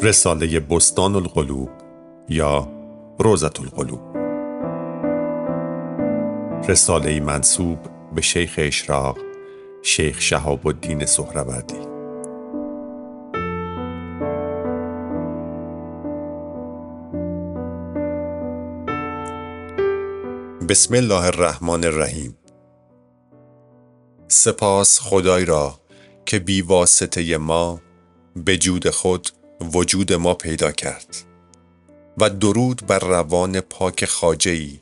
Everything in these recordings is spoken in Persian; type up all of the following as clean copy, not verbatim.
رساله بستان القلوب یا روضة القلوب، رساله منسوب به شیخ اشراق شیخ شهاب الدین سهروردی. بسم الله الرحمن الرحیم. سپاس خدای را که بی واسطه ما به جود خود وجود ما پیدا کرد و درود بر روان پاک خواجه‌ای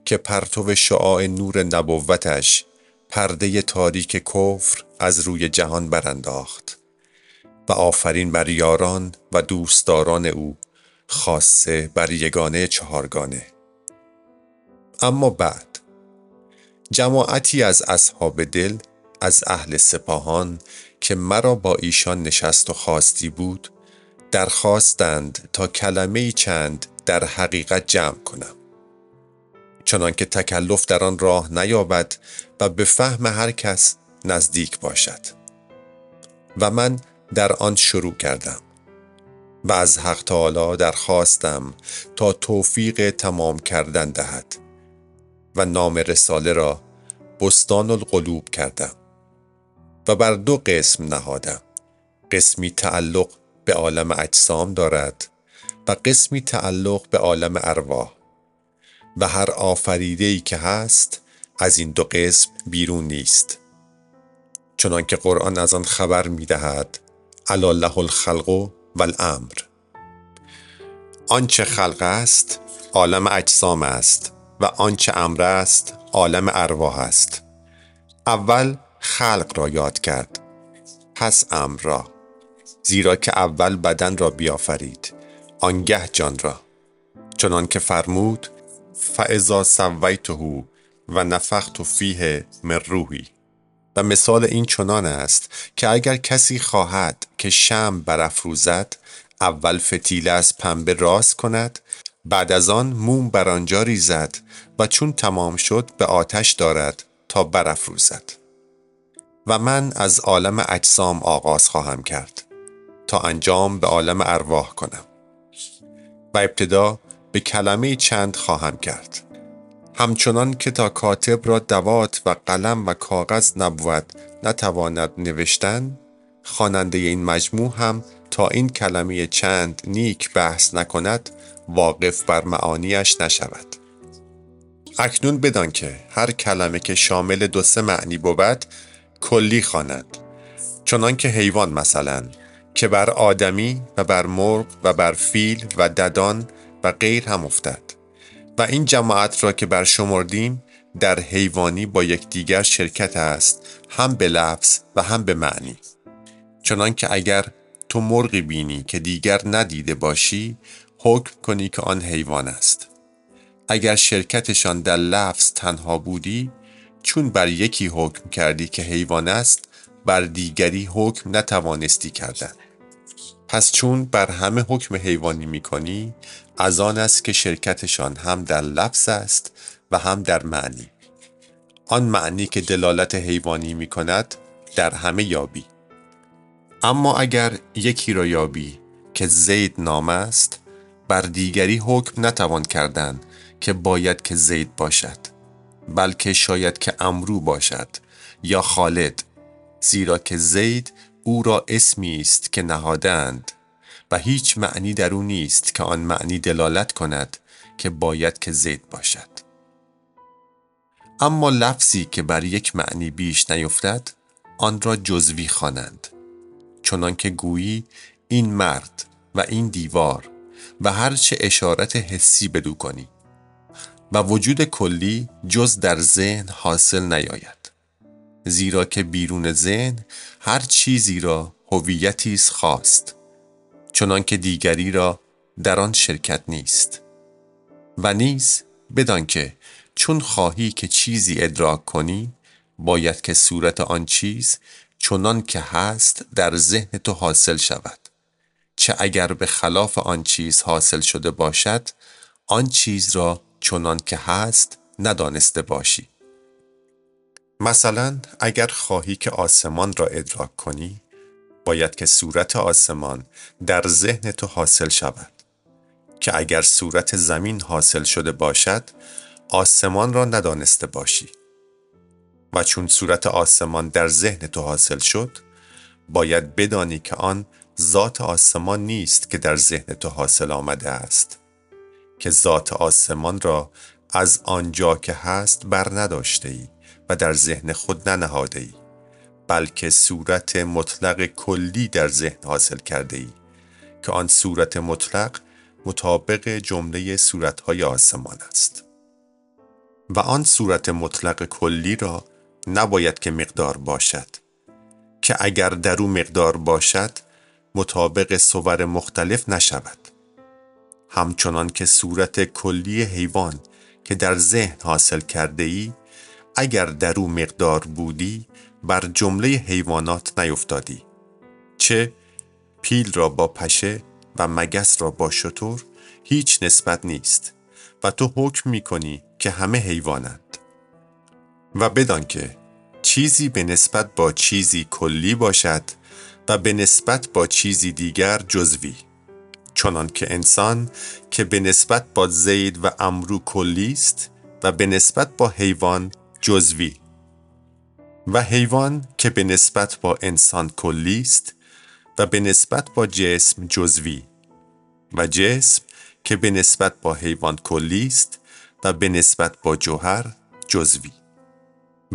که پرتو شعاع نور نبوتش پرده تاریک کفر از روی جهان برانداخت و آفرین بر یاران و دوستداران او، خاصه بر یگانه چهارگانه. اما بعد جماعتی از اصحاب دل از اهل سپاهان که مرا با ایشان نشست و خواستی بود درخواستند تا کلمه‌ای چند در حقیقت جمع کنم، چنان که تکلف در آن راه نیابد و به فهم هر کس نزدیک باشد. و من در آن شروع کردم و از حق تعالی درخواستم تا توفیق تمام کردن دهد و نام رساله را بستان القلوب کردم و بر دو قسم نهادم. قسمی تعلق به عالم اجسام دارد و قسمی تعلق به عالم ارواح و هر آفریده‌ای که هست از این دو قسم بیرون نیست، چنان که قرآن از آن خبر می دهد: الا له الخلق و الامر. آنچه خلق است عالم اجسام است و آنچه امر است عالم ارواح است. اول خلق را یاد کرد، پس امر را، زیرا که اول بدن را بیافرید آنگه جان را، چنان که فرمود: فاذا سویته و نفخت فیه من روحی. و مثال این چنان است که اگر کسی خواهد که شمع برافروزد، اول فتیله از پنبه راست کند، بعد از آن موم بر آنجا ریزد و چون تمام شد به آتش دارد تا برافروزد. و من از عالم اجسام آغاز خواهم کرد تا انجام به عالم ارواح کنم و ابتدا به کلمه چند خواهم کرد، همچنان که تا کاتب را دوات و قلم و کاغذ نبود نتواند نوشتن، خواننده این مجموع هم تا این کلمه چند نیک بحث نکند واقف بر معانیش نشود. اکنون بدان که هر کلمه که شامل دو سه معنی بود کلی خوانند، چنان که حیوان مثلا که بر آدمی و بر مرغ و بر فیل و ددان و غیر هم افتد. و این جماعت را که برشمردیم در حیوانی با یکدیگر شرکت است، هم به لفظ و هم به معنی. چنان که اگر تو مرغی بینی که دیگر ندیده باشی، حکم کنی که آن حیوان است. اگر شرکتشان در لفظ تنها بودی، چون بر یکی حکم کردی که حیوان است، بر دیگری حکم نتوانستی کردن. پس چون بر همه حکم حیوانی میکنی، از آن است که شرکتشان هم در لفظ است و هم در معنی. آن معنی که دلالت حیوانی میکند در همه یابی. اما اگر یکی را یابی که زید نام است، بر دیگری حکم نتوان کردن که باید که زید باشد، بلکه شاید که عمرو باشد یا خالد، زیرا که زید او را اسمی است که نهادند و هیچ معنی در او نیست که آن معنی دلالت کند که باید که زید باشد. اما لفظی که بر یک معنی بیش نیفتد آن را جزوی خوانند، چنان که گویی این مرد و این دیوار و هرچه اشارت حسی بدو کنی و وجود کلی جز در ذهن حاصل نیاید، زیرا که بیرون ذهن هر چیزی را هویتی است خاص، چنان که دیگری را در آن شرکت نیست. و نیز بدان که چون خواهی که چیزی ادراک کنی، باید که صورت آن چیز چنان که هست در ذهن تو حاصل شود، چه اگر به خلاف آن چیز حاصل شده باشد، آن چیز را چنان که هست ندانسته باشی. مثلا اگر خواهی که آسمان را ادراک کنی، باید که صورت آسمان در ذهن تو حاصل شود، که اگر صورت زمین حاصل شده باشد آسمان را ندانسته باشی. و چون صورت آسمان در ذهن تو حاصل شد، باید بدانی که آن ذات آسمان نیست که در ذهن تو حاصل آمده است، که ذات آسمان را از آنجا که هست بر نداشته ای و در ذهن خود ننهاده ای، بلکه صورت مطلق کلی در ذهن حاصل کرده ای که آن صورت مطلق مطابق جمله صورتهای آسمان است. و آن صورت مطلق کلی را نباید که مقدار باشد، که اگر در او مقدار باشد مطابق صور مختلف نشود. همچنان که صورت کلی حیوان که در ذهن حاصل کرده ای، اگر در او مقدار بودی بر جمله حیوانات نیفتادی، چه پیل را با پشه و مگس را با شتر هیچ نسبت نیست و تو حکم می‌کنی که همه حیوانند. و بدان که چیزی به نسبت با چیزی کلی باشد و به نسبت با چیزی دیگر جزوی، چنان که انسان که به نسبت با زید و عمرو کلی است و به نسبت با حیوان جزوی، و حیوان که به نسبت با انسان کلی است و به نسبت با جسم جزوی، و جسم که به نسبت با حیوان کلی است و به نسبت با جوهر جزوی.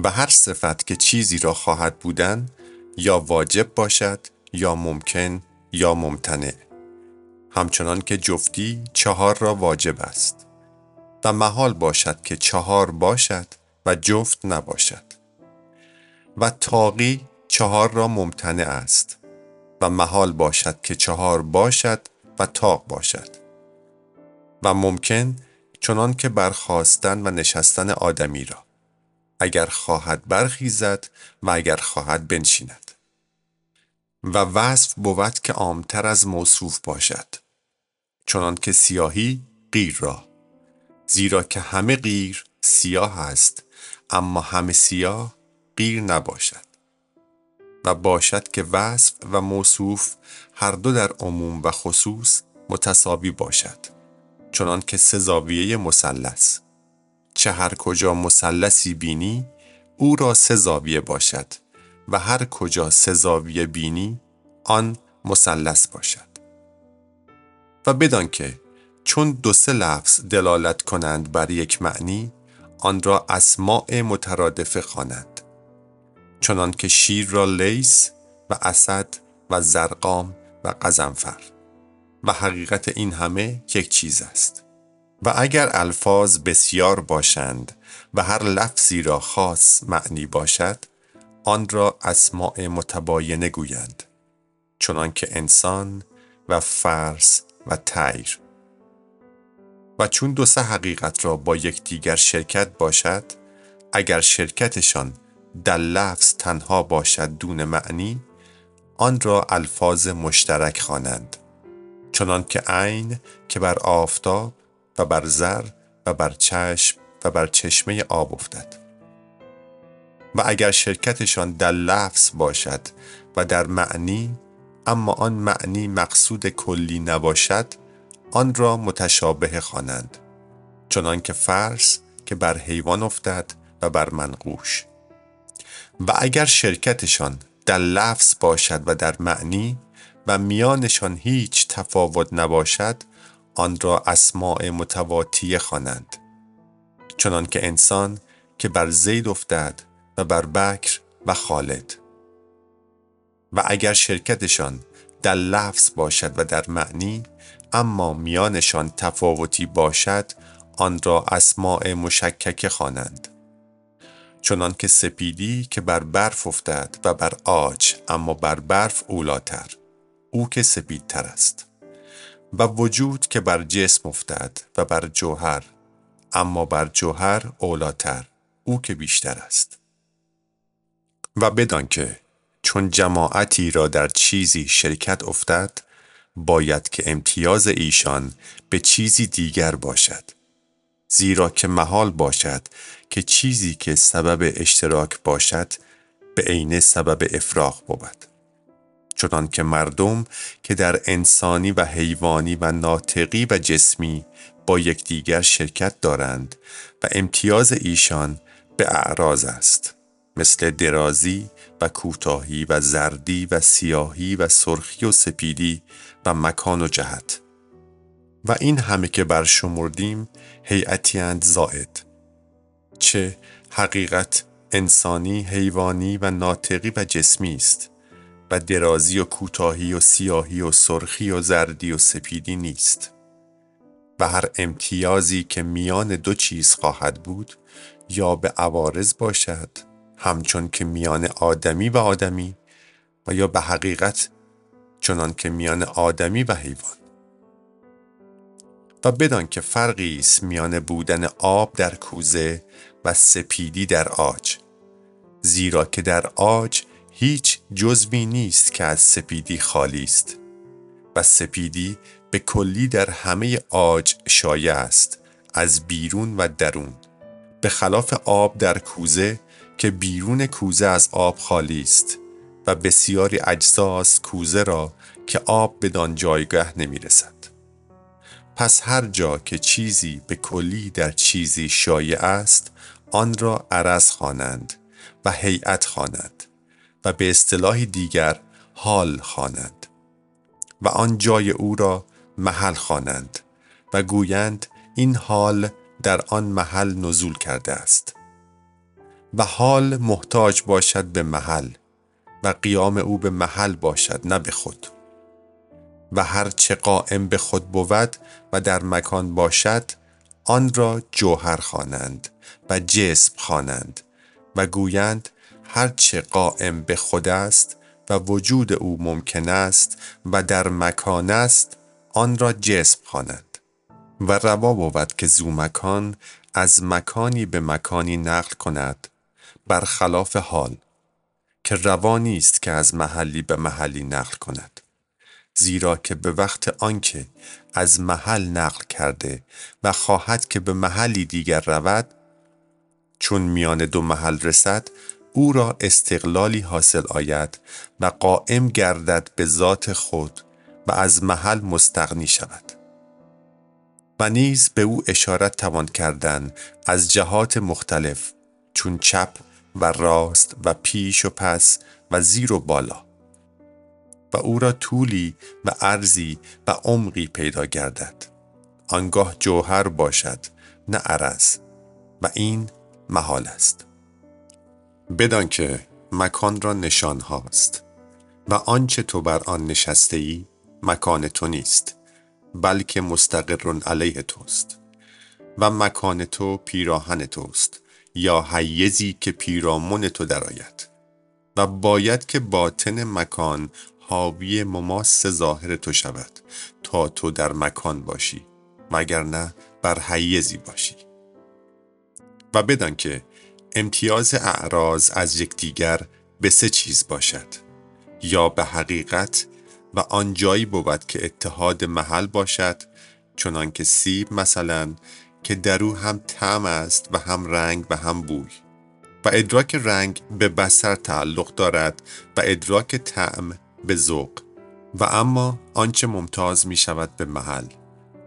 و هر صفت که چیزی را خواهد بودن یا واجب باشد یا ممکن یا ممتنع، همچنان که جفتی 4 را واجب است و محال باشد که 4 باشد و جفت نباشد، و طاغی 4 را ممتنع است و محال باشد که 4 باشد و طاق باشد، و ممکن چنان که برخاستن و نشستن آدمی را، اگر خواهد برخیزد و اگر خواهد بنشیند. و وصف بود که عامتر از موصوف باشد، چنان که سیاهی قیر را، زیرا که همه قیر سیاه است اما همه سیاه قیر نباشد. و باشد که وصف و موصوف هر دو در عموم و خصوص متساوی باشد، چنان که 3 زاویه مثلث، چه هر کجا مثلثی بینی او را 3 زاویه باشد و هر کجا 3 زاویه بینی آن مثلث باشد. و بدان که چون 2-3 لفظ دلالت کنند بر یک معنی، آن را اسماء مترادفه خوانند، چنان که شیر را لیس و اسد و زرقام و غضنفر، و حقیقت این همه یک چیز است. و اگر الفاظ بسیار باشند و هر لفظی را خاص معنی باشد، آن را اسماء متباینه گویند، چنان که انسان و فرس و طیر. و چون 2-3 حقیقت را با یکدیگر شرکت باشد، اگر شرکتشان در لفظ تنها باشد دون معنی، آن را الفاظ مشترک خوانند، چنان که عین که بر آفتاب و بر زر و بر چشم و بر چشمه آب افتد. و اگر شرکتشان در لفظ باشد و در معنی، اما آن معنی مقصود کلی نباشد، آن را متشابه خوانند، چنان که فرس که بر حیوان افتد و بر منقوش. و اگر شرکتشان در لفظ باشد و در معنی و میانشان هیچ تفاوت نباشد، آن را اسماء متواتیه خوانند، چنان که انسان که بر زید افتد و بر بکر و خالد. و اگر شرکتشان در لفظ باشد و در معنی، اما میانشان تفاوتی باشد، آن را اسماء مشککه خوانند، چنان که سپیدی که بر برف افتد و بر عاج، اما بر برف اولاتر، او که سپیدتر است. و وجود که بر جسم افتد و بر جوهر، اما بر جوهر اولاتر، او که بیشتر است. و بدان که چون جماعتی را در چیزی شرکت افتد، باید که امتیاز ایشان به چیزی دیگر باشد، زیرا که محال باشد که چیزی که سبب اشتراک باشد به عینه سبب افراق بود، چنان که مردم که در انسانی و حیوانی و ناطقی و جسمی با یکدیگر شرکت دارند و امتیاز ایشان به اعراض است، مثل درازی و کوتاهی و زردی و سیاهی و سرخی و سپیدی و مکان و جهت. و این همه که برشمردیم هیئتی اند زائد، چه حقیقت انسانی، حیوانی و ناطقی و جسمی است و درازی و کوتاهی و سیاهی و سرخی و زردی و سپیدی نیست. و هر امتیازی که میان دو چیز خواهد بود یا به عوارض باشد، همچون که میان آدمی و آدمی، و یا به حقیقت چنان که میان آدمی و حیوان. و بدان که فرقی است میان بودن آب در کوزه و سپیدی در عاج، زیرا که در عاج هیچ جزوی نیست که از سپیدی خالی است و سپیدی به کلی در همه عاج شایع است، از بیرون و درون، به خلاف آب در کوزه که بیرون کوزه از آب خالی است و بسیاری اجزاست کوزه را که آب بدان جایگاه نمی رسد. پس هر جا که چیزی به کلی در چیزی شایع است، آن را عرض خوانند و هیئت خوانند و به اصطلاح دیگر حال خوانند و آن جای او را محل خوانند و گویند این حال در آن محل نزول کرده است. و حال محتاج باشد به محل و قیام او به محل باشد، نه به خود. و هر چه قائم به خود بود و در مکان باشد، آن را جوهر خوانند و جسم خوانند و گویند هر چه قائم به خود است و وجود او ممکن است و در مکان است، آن را جسم خوانند. و روا بود که ذو مکان از مکانی به مکانی نقل کند، برخلاف حال که روا نیست که از محلی به محلی نقل کند، زیرا که به وقت آنکه از محل نقل کرده و خواهد که به محلی دیگر رود، چون میان دو محل رسد، او را استقلالی حاصل آید و قائم گردد به ذات خود و از محل مستغنی شود. و نیز به او اشارت توان کردن از جهات مختلف، چون چپ و راست و پیش و پس و زیر و بالا، و او را طولی و عرضی و عمقی پیدا گردد، آنگاه جوهر باشد نه عرض، و این محال است. بدان که مکان را نشان هاست و آنچه تو بر آن نشسته ای مکان تو نیست، بلکه مستقر علیه توست، و مکان تو پیراهن توست یا حیزی که پیرامون تو درآید، و باید که باطن مکان حاوی مماس ظاهر تو شود تا تو در مکان باشی، مگر نه بر حیزی باشی. و بدان که امتیاز اعراض از یکدیگر به سه چیز باشد، یا به حقیقت و آن جایی بود که اتحاد محل باشد، چنان که سیب مثلا که در او هم طعم است و هم رنگ و هم بوی، و ادراک رنگ به بصر تعلق دارد و ادراک طعم به ذوق. و اما آنچه ممتاز می شود به محل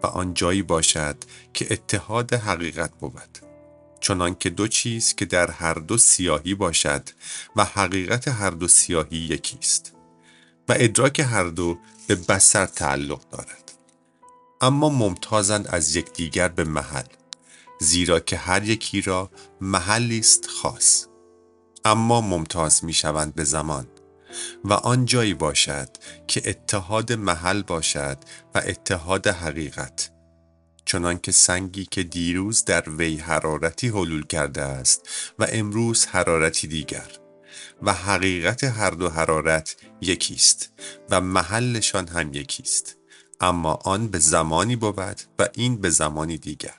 و آن جایی باشد که اتحاد حقیقت بود، چنان که دو چیز که در هر دو سیاهی باشد و حقیقت هر دو سیاهی یکی است و ادراک هر دو به بصر تعلق دارد، اما ممتازند از یکدیگر به محل، زیرا که هر یکی را محلی است خاص، اما ممتاز می شوند به زمان و آن جایی باشد که اتحاد محل باشد و اتحاد حقیقت، چنان که سنگی که دیروز در وی حرارتی حلول کرده است و امروز حرارتی دیگر، و حقیقت هر دو حرارت یکیست و محلشان هم یکیست، اما آن به زمانی بود و این به زمانی دیگر.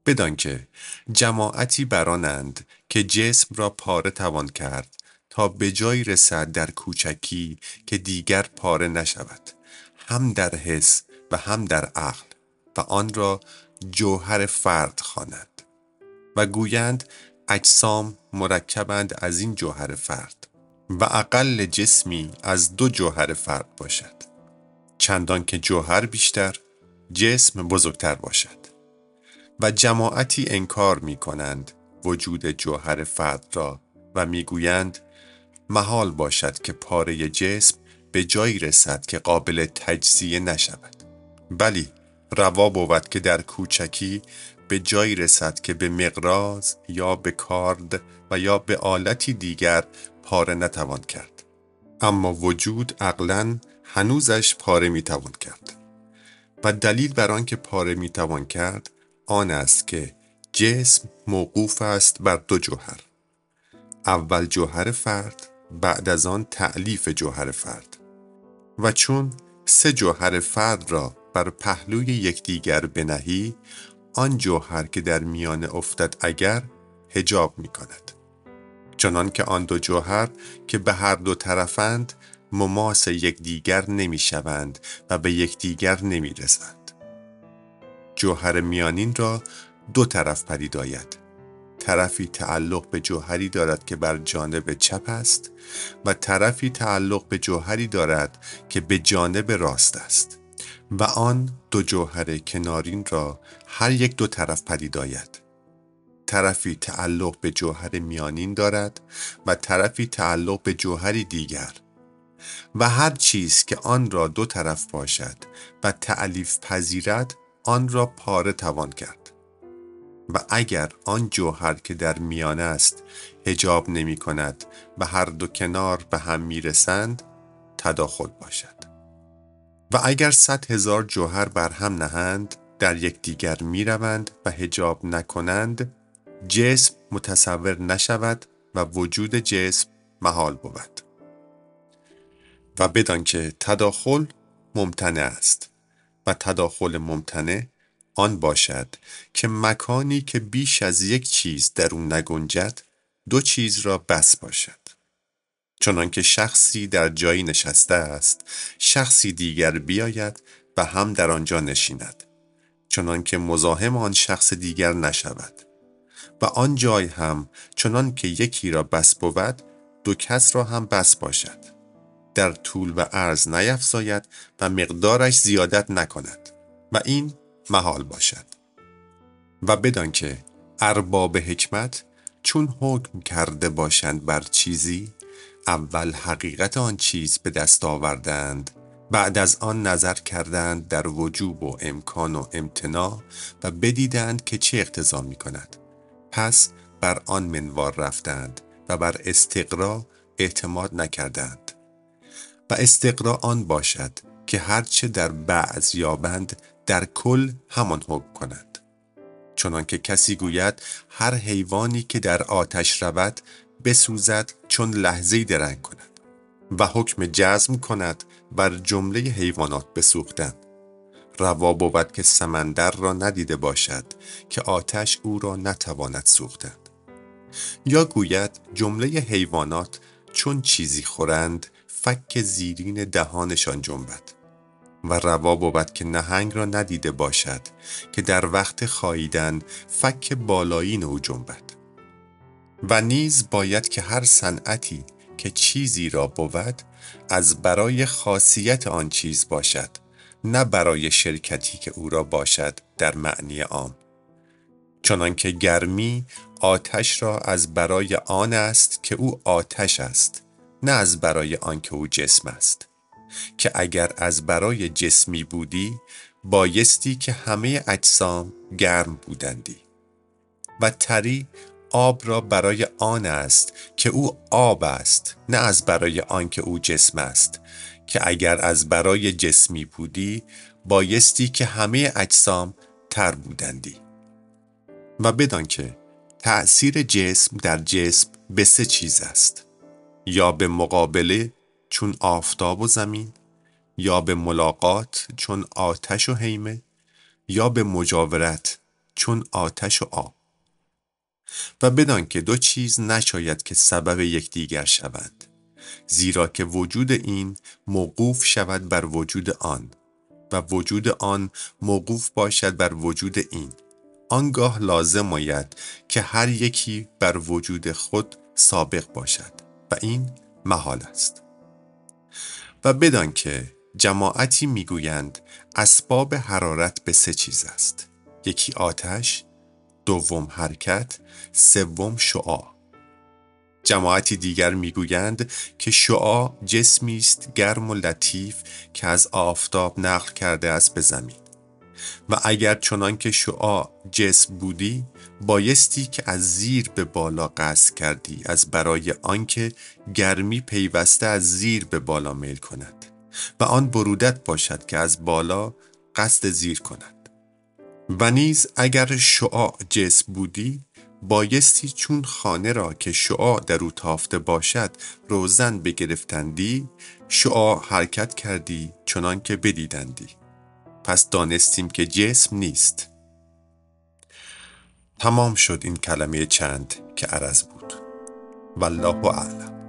بدان که جماعتی برانند که جسم را پاره توان کرد تا به جایی رسد در کوچکی که دیگر پاره نشود، هم در حس و هم در عقل، و آن را جوهر فرد خوانند و گویند اجسام مرکبند از این جوهر فرد، و اقل جسمی از دو جوهر فرد باشد، چندان که جوهر بیشتر، جسم بزرگتر باشد. و جماعتی انکار می کنند وجود جوهر فرد را و می گویند محال باشد که پاره جسم به جایی رسد که قابل تجزیه نشود. بلی، روا بود که در کوچکی به جایی رسد که به مقراض یا به کارد و یا به آلتی دیگر پاره نتوان کرد. اما وجود عقلاً هنوزش پاره میتوان کرد. و دلیل بر آن که پاره میتوان کرد آن است که جسم موقوف است بر دو جوهر. اول جوهر فرد، بعد از آن تألیف جوهر فرد. و چون سه جوهر فرد را بر پهلوی یکدیگر بنهی، آن جوهر که در میان افتد اگر حجاب می کند. چنان که آن دو جوهر که به هر دو طرفند مماس یکدیگر نمی شوند و به یکدیگر نمی رسند. جوهر میانین را دو طرف پدید آید. طرفی تعلق به جوهری دارد که بر جانب چپ است و طرفی تعلق به جوهری دارد که به جانب راست است و آن دو جوهر کنارین را هر یک دو طرف پدید آید. طرفی تعلق به جوهر میانین دارد و طرفی تعلق به جوهری دیگر و هر چیز که آن را دو طرف باشد و تألیف پذیرد آن را پاره توان کرد. و اگر آن جوهر که در میانه است حجاب نمی کند و هر دو کنار به هم می رسند تداخل باشد. و اگر 100,000 جوهر بر هم نهند در یک دیگر می روند و حجاب نکنند جسم متصور نشود و وجود جسم محال بود. و بدان که تداخل ممتنع است و تداخل ممتنع آن باشد که مکانی که بیش از یک چیز در اون نگنجد دو چیز را بس باشد. چنانکه شخصی در جایی نشسته است شخصی دیگر بیاید و هم در آنجا نشیند، چنانکه مزاحم آن شخص دیگر نشود. و آن جای هم چنانکه یکی را بس بود دو کس را هم بس باشد، در طول و عرض نیفزاید و مقدارش زیادت نکند و این محال باشد. و بدان که ارباب حکمت چون حکم کرده باشند بر چیزی اول حقیقت آن چیز به دست آوردند، بعد از آن نظر کردند در وجوب و امکان و امتناع و بدیدند که چه اقتضا می کند. پس بر آن منوال رفتند و بر استقرا اعتماد نکردند. و استقرا آن باشد که هرچه در بعض یابند در کل همان حکم کنند. چنانکه کسی گوید هر حیوانی که در آتش رود بسوزد چون لحظه‌ای درنگ کند و حکم جزم کند بر جمله حیوانات بسوختن. روا بود که سمندر را ندیده باشد که آتش او را نتواند سوختن. یا گوید جمله حیوانات چون چیزی خورند فک زیرین دهانشان جنبد. و روا بود که نهنگ را ندیده باشد که در وقت خاییدن فک بالایین او جنبد. و نیز باید که هر صنعتی که چیزی را بود از برای خاصیت آن چیز باشد، نه برای شرکتی که او را باشد در معنی عام. چنانکه گرمی آتش را از برای آن است که او آتش است، نه از برای آن که او جسم است. که اگر از برای جسمی بودی بایستی که همه اجسام گرم بودندی. و تری آب را برای آن است که او آب است، نه از برای آن که او جسم است. که اگر از برای جسمی بودی بایستی که همه اجسام تر بودندی. و بدان که تأثیر جسم در جسم به سه چیز است: یا به مقابله چون آفتاب و زمین، یا به ملاقات چون آتش و هیمه، یا به مجاورت چون آتش و آب. و بدان که دو چیز نشاید که سبب یکدیگر شوند، زیرا که وجود این موقوف شود بر وجود آن و وجود آن موقوف باشد بر وجود این. آنگاه لازم آید که هر یکی بر وجود خود سابق باشد و این محال است. و بدان که جماعتی میگویند اسباب حرارت به 3 چیز است: یکی آتش، دوم حرکت، سوم شعاع. جماعتی دیگر میگویند که شعاع جسمی است گرم و لطیف که از آفتاب نقل کرده است به زمین و اگر چنان که شعاع جسم بودی بایستی که از زیر به بالا قصد کردی از برای آنکه گرمی پیوسته از زیر به بالا میل کند و آن برودت باشد که از بالا قصد زیر کند. و نیز اگر شعاع جسم بودی بایستی چون خانه را که شعاع در او تافته باشد روزن بگرفتندی شعاع حرکت کردی چنان که بدیدندی. پس دانستیم که جسم نیست. تمام شد این کلمه چند که عرض بود. والله اعلم.